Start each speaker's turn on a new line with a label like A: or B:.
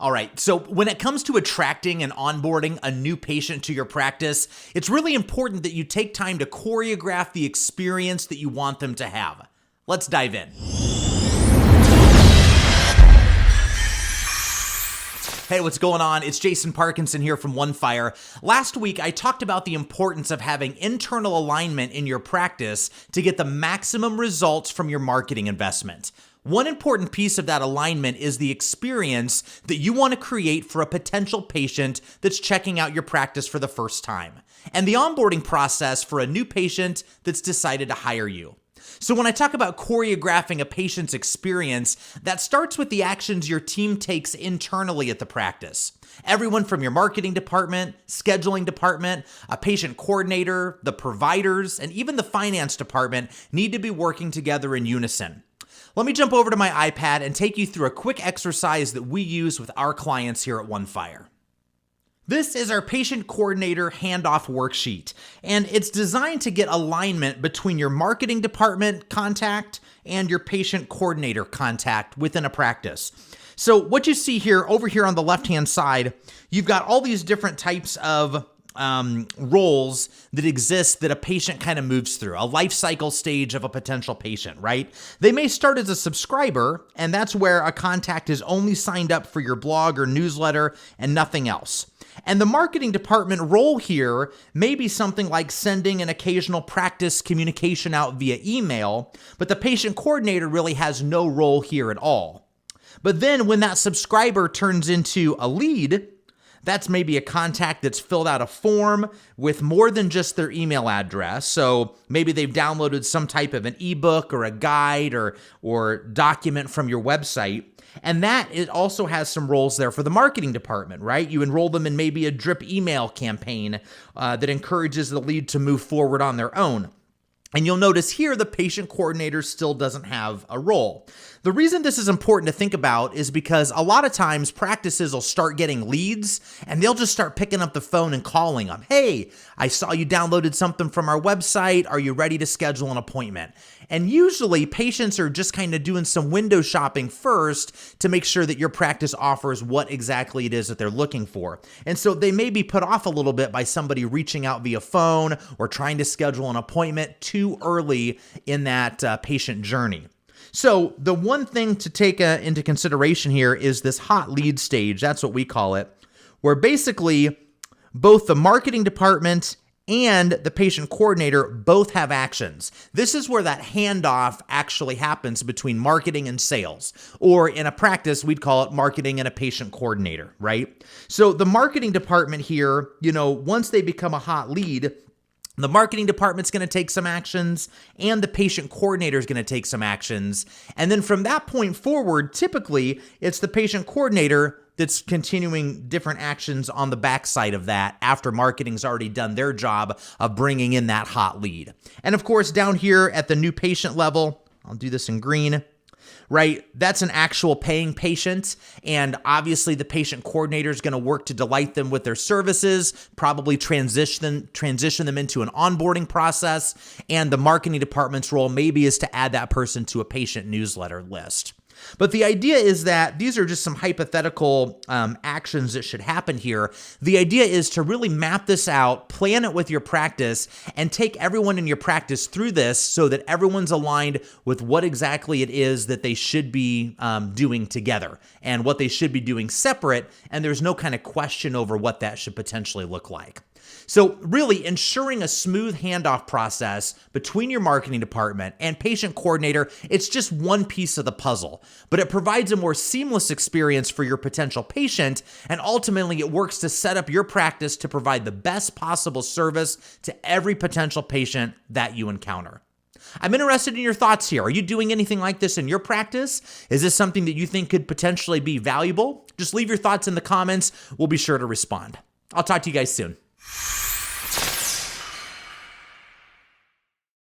A: All right, so when it comes to attracting and onboarding a new patient to your practice, it's really important that you take time to choreograph the experience that you want them to have. Let's dive in. Hey, what's going on? It's Jason Parkinson here from ONEFIRE. Last week, I talked about the importance of having internal alignment in your practice to get the maximum results from your marketing investment. One important piece of that alignment is the experience that you want to create for a potential patient that's checking out your practice for the first time, and the onboarding process for a new patient that's decided to hire you. So when I talk about choreographing a patient's experience, that starts with the actions your team takes internally at the practice. Everyone from your marketing department, scheduling department, a patient coordinator, the providers, and even the finance department need to be working together in unison. Let me jump over to my iPad and take you through a quick exercise that we use with our clients here at ONEFIRE. This is our patient coordinator handoff worksheet, and it's designed to get alignment between your marketing department contact and your patient coordinator contact within a practice. So what you see here, over here on the left-hand side, you've got all these different types of roles that exist that a patient kind of moves through, a life cycle stage of a potential patient, right? They may start as a subscriber, and that's where a contact is only signed up for your blog or newsletter and nothing else. And the marketing department role here may be something like sending an occasional practice communication out via email, but the patient coordinator really has no role here at all. But then when that subscriber turns into a lead, that's maybe a contact that's filled out a form with more than just their email address. So maybe they've downloaded some type of an ebook or a guide or document from your website. And that it also has some roles there for the marketing department, right? You enroll them in maybe a drip email campaign that encourages the lead to move forward on their own. And you'll notice here the patient coordinator still doesn't have a role. The reason this is important to think about is because a lot of times practices will start getting leads and they'll just start picking up the phone and calling them. Hey, I saw you downloaded something from our website. Are you ready to schedule an appointment? And usually patients are just kind of doing some window shopping first to make sure that your practice offers what exactly it is that they're looking for. And so they may be put off a little bit by somebody reaching out via phone or trying to schedule an appointment too early in that patient journey. So the one thing to take into consideration here is this hot lead stage. That's what we call it, where basically both the marketing department and the patient coordinator both have actions. This is where that handoff actually happens between marketing and sales, or in a practice, we'd call it marketing and a patient coordinator, right? So the marketing department here, once they become a hot lead, the marketing department's going to take some actions and the patient coordinator is going to take some actions. And then from that point forward, typically it's the patient coordinator that's continuing different actions on the backside of that after marketing's already done their job of bringing in that hot lead. And of course, down here at the new patient level, I'll do this in green, right? That's an actual paying patient. And obviously the patient coordinator is going to work to delight them with their services, probably transition them into an onboarding process. And the marketing department's role maybe is to add that person to a patient newsletter list. But the idea is that these are just some hypothetical actions that should happen here. The idea is to really map this out, plan it with your practice, and take everyone in your practice through this so that everyone's aligned with what exactly it is that they should be doing together and what they should be doing separate, and there's no kind of question over what that should potentially look like. So really ensuring a smooth handoff process between your marketing department and patient coordinator, it's just one piece of the puzzle, but it provides a more seamless experience for your potential patient, and ultimately it works to set up your practice to provide the best possible service to every potential patient that you encounter. I'm interested in your thoughts here. Are you doing anything like this in your practice? Is this something that you think could potentially be valuable? Just leave your thoughts in the comments. We'll be sure to respond. I'll talk to you guys soon.